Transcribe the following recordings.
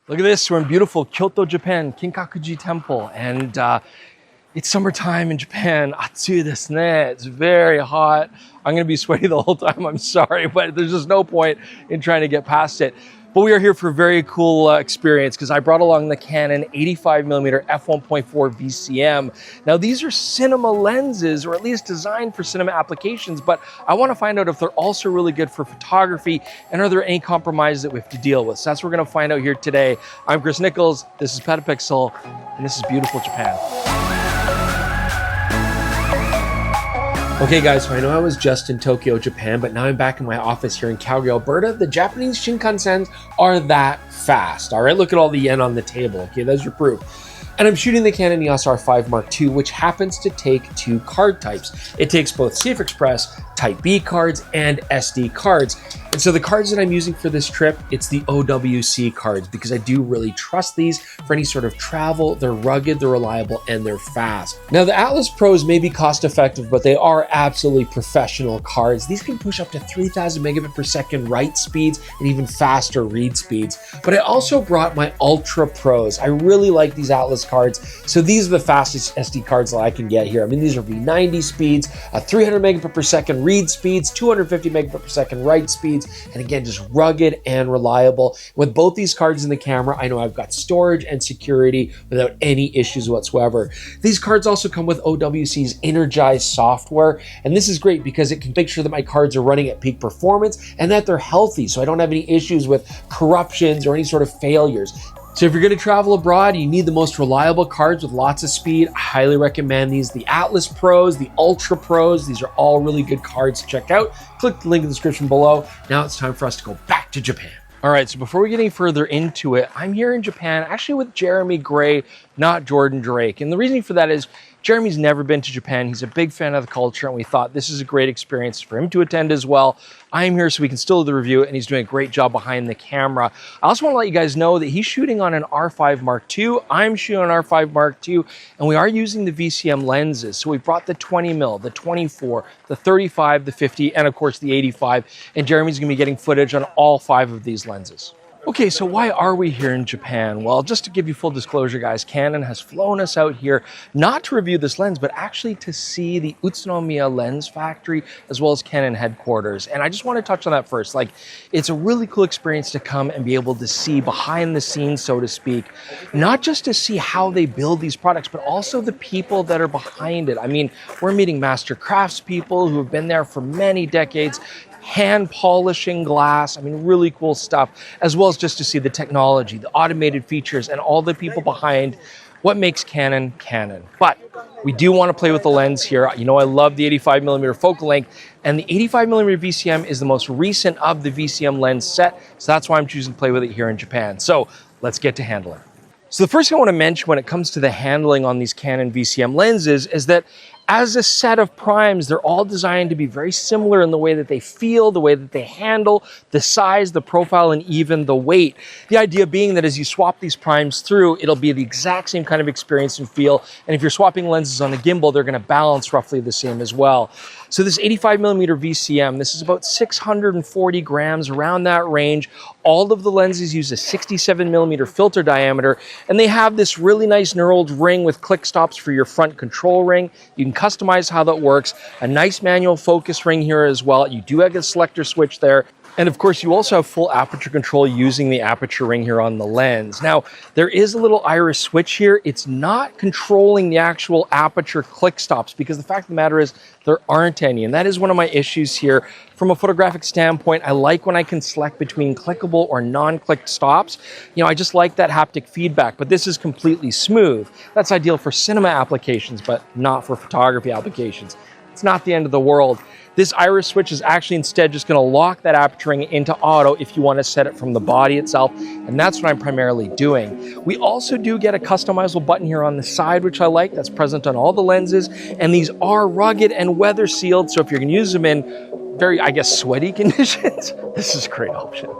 Look at this, we're in beautiful Kyoto, Japan, Kinkakuji Temple, and it's summertime in Japan. Atsui desu ne. It's very hot. I'm gonna be sweaty the whole time, I'm sorry, but there's just no point in trying to get past it. But we are here for a very cool experience because I brought along the Canon 85mm f1.4 VCM. Now these are cinema lenses, or at least designed for cinema applications, but I want to find out if they're also really good for photography and are there any compromises that we have to deal with. So that's what we're going to find out here today. I'm Chris Niccolls, this is PetaPixel, and this is beautiful Japan. Okay guys, so I know I was just in Tokyo, Japan, but now I'm back in my office here in Calgary, Alberta. The Japanese Shinkansens are that fast. All right, look at all the yen on the table. Okay, there's your proof. And I'm shooting the Canon EOS R5 Mark II, which happens to take two card types. It takes both CFexpress Type B cards and SD cards. And so the cards that I'm using for this trip, it's the OWC cards because I do really trust these for any sort of travel. They're rugged, they're reliable, and they're fast. Now the Atlas Pros may be cost effective, but they are absolutely professional cards. These can push up to 3000 megabit per second write speeds and even faster read speeds. But I also brought my Ultra Pros. I really like these Atlas cards. So these are the fastest SD cards that I can get here. I mean, these are V90 speeds, 300 megabit per second read speeds, 250 megabit per second write speeds, and again, just rugged and reliable. With both these cards in the camera, I know I've got storage and security without any issues whatsoever. These cards also come with OWC's Innergize software, and this is great because it can make sure that my cards are running at peak performance and that they're healthy, so I don't have any issues with corruptions or any sort of failures. So if you're going to travel abroad, you need the most reliable cards with lots of speed. I highly recommend these. The Atlas Pros, the Ultra Pros, these are all really good cards to check out. Click the link in the description below. Now it's time for us to go back to Japan. All right, so before we get any further into it, I'm here in Japan, actually with Jeremy Gray, not Jordan Drake. And the reason for that is Jeremy's never been to Japan. He's a big fan of the culture, and we thought this is a great experience for him to attend as well. I'm here so we can still do the review, and he's doing a great job behind the camera. I also want to let you guys know that he's shooting on an R5 Mark II. I'm shooting on an R5 Mark II, and we are using the VCM lenses. So we brought the 20mm, the 24, the 35, the 50, and of course the 85. And Jeremy's going to be getting footage on all 5 of these lenses. Okay, so why are we here in Japan? Well, just to give you full disclosure, guys, Canon has flown us out here not to review this lens, but actually to see the Utsunomiya lens factory as well as Canon headquarters. And I just want to touch on that first. Like, it's a really cool experience to come and be able to see behind the scenes, so to speak, not just to see how they build these products, but also the people that are behind it. I mean, we're meeting master craftspeople who have been there for many decades, hand polishing glass. I mean, really cool stuff, as well as just to see the technology, the automated features, and all the people behind what makes Canon Canon. But we do want to play with the lens here. You know, I love the 85mm focal length, and the 85mm VCM is the most recent of the VCM lens set, so that's why I'm choosing to play with it here in Japan. So let's get to handling. So the first thing I want to mention when it comes to the handling on these Canon VCM lenses is that as a set of primes, they're all designed to be very similar in the way that they feel, the way that they handle, the size, the profile, and even the weight. The idea being that as you swap these primes through, it'll be the exact same kind of experience and feel. And if you're swapping lenses on a gimbal, they're going to balance roughly the same as well. So this 85mm VCM, this is about 640 grams, around that range. All of the lenses use a 67mm filter diameter, and they have this really nice knurled ring with click stops for your front control ring. You can customize how that works. A nice manual focus ring here as well. You do have a selector switch there. And of course, you also have full aperture control using the aperture ring here on the lens. Now, there is a little iris switch here. It's not controlling the actual aperture click stops because the fact of the matter is there aren't any. And that is one of my issues here. From a photographic standpoint, I like when I can select between clickable or non-clicked stops. You know, I just like that haptic feedback, but this is completely smooth. That's ideal for cinema applications, but not for photography applications. It's not the end of the world. This iris switch is actually instead just going to lock that aperture ring into auto if you want to set it from the body itself, and that's what I'm primarily doing. We also do get a customizable button here on the side, which I like. That's present on all the lenses, and these are rugged and weather sealed, so if you're going to use them in very, I guess, sweaty conditions, this is a great option.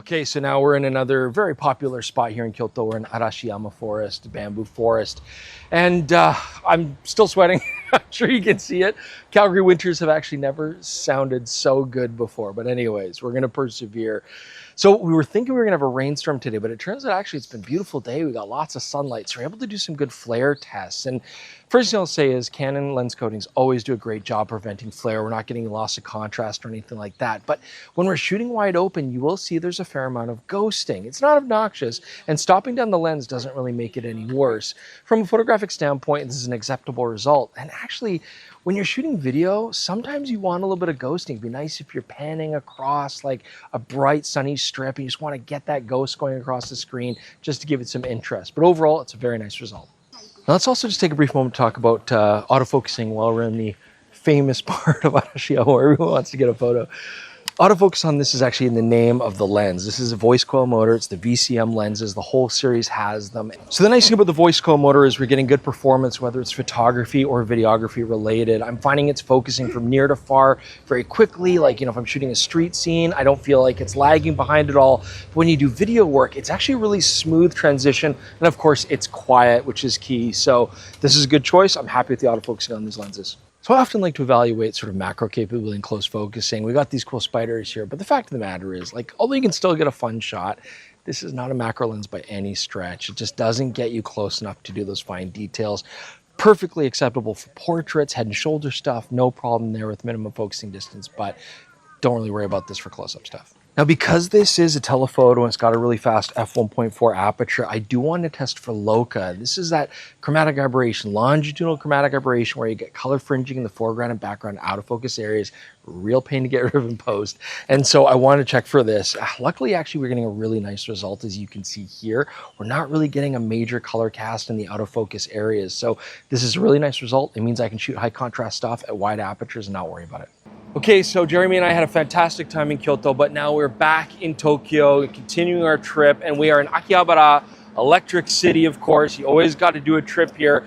Okay, so now we're in another very popular spot here in Kyoto. We're in Arashiyama Forest, bamboo forest, and I'm still sweating. I'm sure you can see it. Calgary winters have actually never sounded so good before, but anyways, we're gonna persevere. So we were thinking we were gonna have a rainstorm today, but it turns out actually it's been a beautiful day. We got lots of sunlight, so we're able to do some good flare tests. And first thing I'll say is Canon lens coatings always do a great job preventing flare. We're not getting loss of contrast or anything like that. But when we're shooting wide open, you will see there's a fair amount of ghosting. It's not obnoxious, and stopping down the lens doesn't really make it any worse. From a photographic standpoint, this is an acceptable result. And actually, when you're shooting video, sometimes you want a little bit of ghosting. It'd be nice if you're panning across like a bright sunny strip and you just want to get that ghost going across the screen just to give it some interest. But overall, it's a very nice result. Now let's also just take a brief moment to talk about autofocusing while we're in the famous part of Arashiyama where everyone wants to get a photo. Autofocus on this is actually in the name of the lens. This is a voice coil motor. It's the VCM lenses. The whole series has them. So the nice thing about the voice coil motor is we're getting good performance, whether it's photography or videography related. I'm finding it's focusing from near to far very quickly. Like, you know, if I'm shooting a street scene, I don't feel like it's lagging behind at all. But when you do video work, it's actually a really smooth transition. And of course, it's quiet, which is key. So this is a good choice. I'm happy with the autofocusing on these lenses. So I often like to evaluate sort of macro capability and close focusing. We got these cool spiders here, but the fact of the matter is, like, although you can still get a fun shot, this is not a macro lens by any stretch. It just doesn't get you close enough to do those fine details. Perfectly acceptable for portraits, head and shoulder stuff, no problem there with minimum focusing distance, but don't really worry about this for close-up stuff. Now, because this is a telephoto and it's got a really fast f1.4 aperture, I do want to test for LoCA. This is that chromatic aberration, longitudinal chromatic aberration, where you get color fringing in the foreground and background out of focus areas. Real pain to get rid of in post. And so I want to check for this. Luckily, actually, we're getting a really nice result, as you can see here. We're not really getting a major color cast in the out of focus areas. So this is a really nice result. It means I can shoot high contrast stuff at wide apertures and not worry about it. Okay, so Jeremy and I had a fantastic time in Kyoto, but now we're back in Tokyo, continuing our trip, and we are in Akihabara, Electric City, of course. You always got to do a trip here.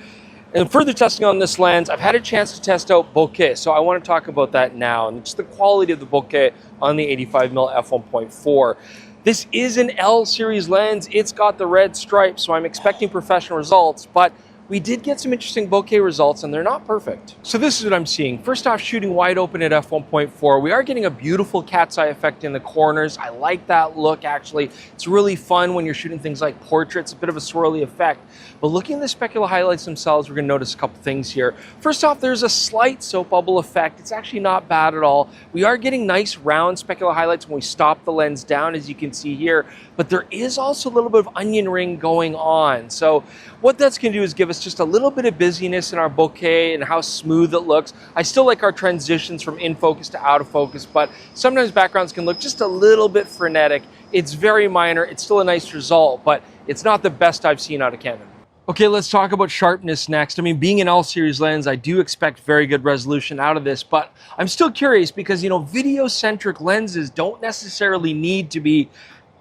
And further testing on this lens, I've had a chance to test out Bokeh, so I want to talk about that now, and just the quality of the Bokeh on the 85mm f1.4. This is an L series lens. It's got the red stripe, so I'm expecting professional results, but we did get some interesting bokeh results, and they're not perfect. So this is what I'm seeing. First off, shooting wide open at f1.4, we are getting a beautiful cat's eye effect in the corners. I like that look, actually. It's really fun when you're shooting things like portraits, a bit of a swirly effect. But looking at the specular highlights themselves, we're gonna notice a couple things here. First off, there's a slight soap bubble effect. It's actually not bad at all. We are getting nice round specular highlights when we stop the lens down, as you can see here, but there is also a little bit of onion ring going on. So what that's gonna do is give us just a little bit of busyness in our bokeh and how smooth it looks. I still like our transitions from in focus to out of focus, but sometimes backgrounds can look just a little bit frenetic. It's very minor. It's still a nice result, but it's not the best I've seen out of Canon. Okay, let's talk about sharpness next. I mean, being an L-series lens, I do expect very good resolution out of this, but I'm still curious because, you know, video-centric lenses don't necessarily need to be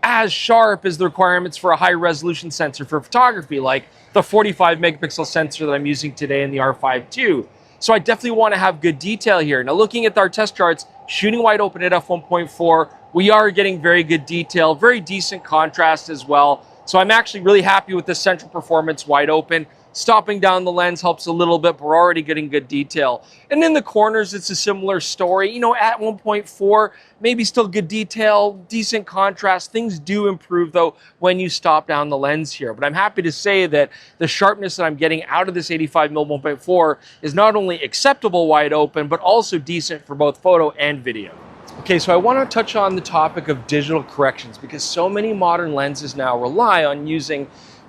as sharp as the requirements for a high-resolution sensor for photography, like the 45 megapixel sensor that I'm using today in the R5 II. So I definitely want to have good detail here. Now, looking at our test charts, shooting wide open at f1.4, we are getting very good detail, very decent contrast as well. So I'm actually really happy with the central performance wide open. Stopping down the lens helps a little bit, but we're already getting good detail. And in the corners, it's a similar story. You know, at 1.4, maybe still good detail, decent contrast. Things do improve, though, when you stop down the lens here. But I'm happy to say that the sharpness that I'm getting out of this 85mm 1.4 is not only acceptable wide open, but also decent for both photo and video. Okay, so I want to touch on the topic of digital corrections because so many modern lenses now rely on using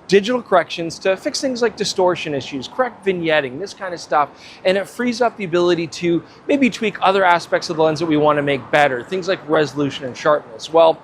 digital corrections to fix things like distortion issues, correct vignetting, this kind of stuff, and it frees up the ability to maybe tweak other aspects of the lens that we want to make better, things like resolution and sharpness. Well,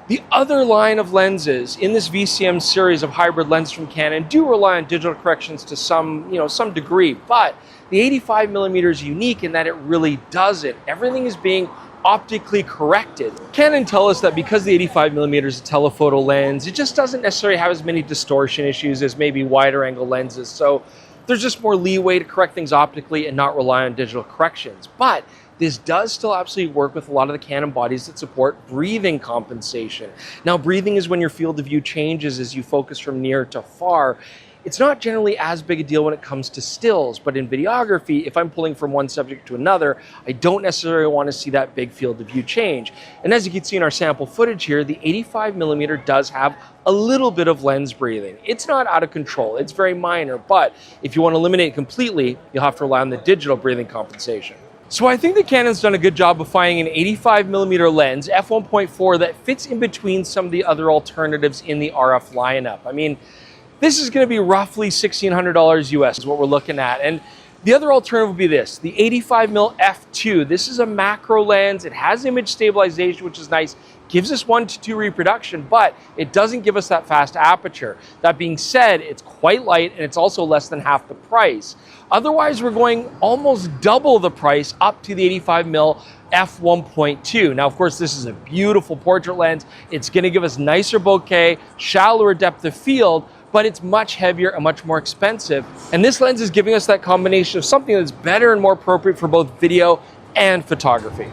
the other line of lenses in this VCM series of hybrid lenses from Canon do rely on digital corrections to some degree, but the 85mm is unique in that it really does it. Everything is being optically corrected. Canon tell us that because the 85mm is a telephoto lens, it just doesn't necessarily have as many distortion issues as maybe wider angle lenses. So there's just more leeway to correct things optically and not rely on digital corrections. But this does still absolutely work with a lot of the Canon bodies that support breathing compensation. Now, breathing is when your field of view changes as you focus from near to far. It's not generally as big a deal when it comes to stills, but in videography, if I'm pulling from one subject to another, I don't necessarily want to see that big field of view change. And as you can see in our sample footage here, the 85mm does have a little bit of lens breathing. It's not out of control, it's very minor, but if you want to eliminate it completely, you'll have to rely on the digital breathing compensation. So I think that Canon's done a good job of finding an 85mm lens, f1.4, that fits in between some of the other alternatives in the RF lineup. I mean, this is going to be roughly $1,600 US is what we're looking at. And the other alternative would be this, the 85mm f2. This is a macro lens. It has image stabilization, which is nice. Gives us 1:2 reproduction, but it doesn't give us that fast aperture. That being said, it's quite light and it's also less than half the price. Otherwise, we're going almost double the price up to the 85mm f1.2. Now, of course, this is a beautiful portrait lens. It's going to give us nicer bokeh, shallower depth of field, but it's much heavier and much more expensive. And this lens is giving us that combination of something that's better and more appropriate for both video and photography.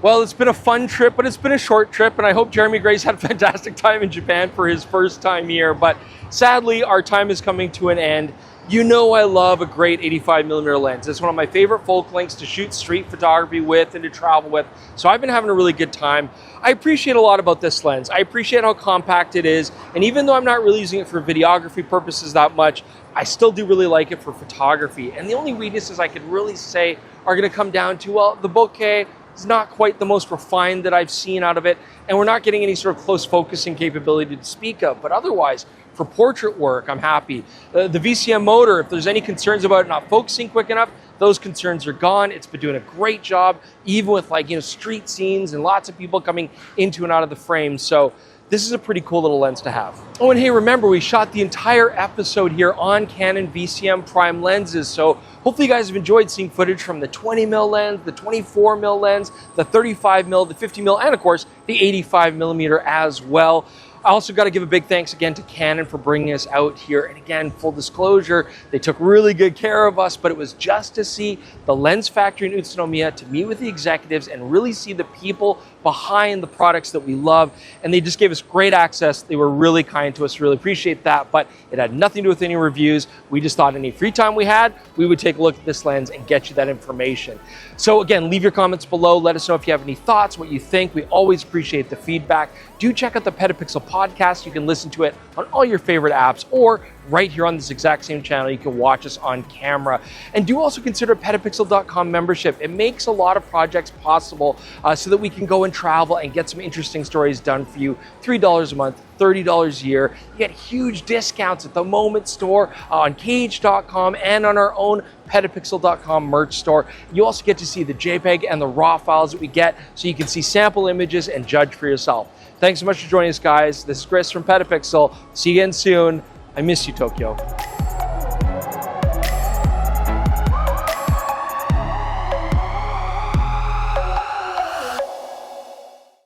Well, it's been a fun trip, but it's been a short trip, and I hope Jeremy Gray's had a fantastic time in Japan for his first time here, but sadly, our time is coming to an end. You know I love a great 85mm lens. It's one of my favorite focal lengths to shoot street photography with and to travel with, so I've been having a really good time. I appreciate a lot about this lens. I appreciate how compact it is, and even though I'm not really using it for videography purposes that much, I still do really like it for photography. And the only weaknesses I could really say are gonna come down to, well, the bokeh is not quite the most refined that I've seen out of it, and we're not getting any sort of close focusing capability to speak of, but otherwise, for portrait work, I'm happy. The VCM motor, if there's any concerns about it not focusing quick enough, those concerns are gone. It's been doing a great job, even with street scenes and lots of people coming into and out of the frame. So this is a pretty cool little lens to have. Oh, and hey, remember, we shot the entire episode here on Canon VCM prime lenses. So hopefully you guys have enjoyed seeing footage from the 20mm lens, the 24mm lens, the 35mm, the 50mm, and of course, the 85mm as well. I also got to give a big thanks again to Canon for bringing us out here. And again, full disclosure, they took really good care of us, but it was just to see the lens factory in Utsunomiya, to meet with the executives and really see the people behind the products that we love. And they just gave us great access. They were really kind to us, really appreciate that, but it had nothing to do with any reviews. We just thought any free time we had, we would take a look at this lens and get you that information. So again, leave your comments below. Let us know if you have any thoughts, what you think. We always appreciate the feedback. Do check out the PetaPixel podcast. You can listen to it on all your favorite apps, or right here on this exact same channel, you can watch us on camera. And do also consider PetaPixel.com membership. It makes a lot of projects possible so that we can go and travel and get some interesting stories done for you. $3 a month, $30 a year. You get huge discounts at the Moment store, on Cage.com, and on our own PetaPixel.com merch store. You also get to see the JPEG and the RAW files that we get, so you can see sample images and judge for yourself. Thanks so much for joining us, guys. This is Chris from PetaPixel. See you again soon. I miss you, Tokyo.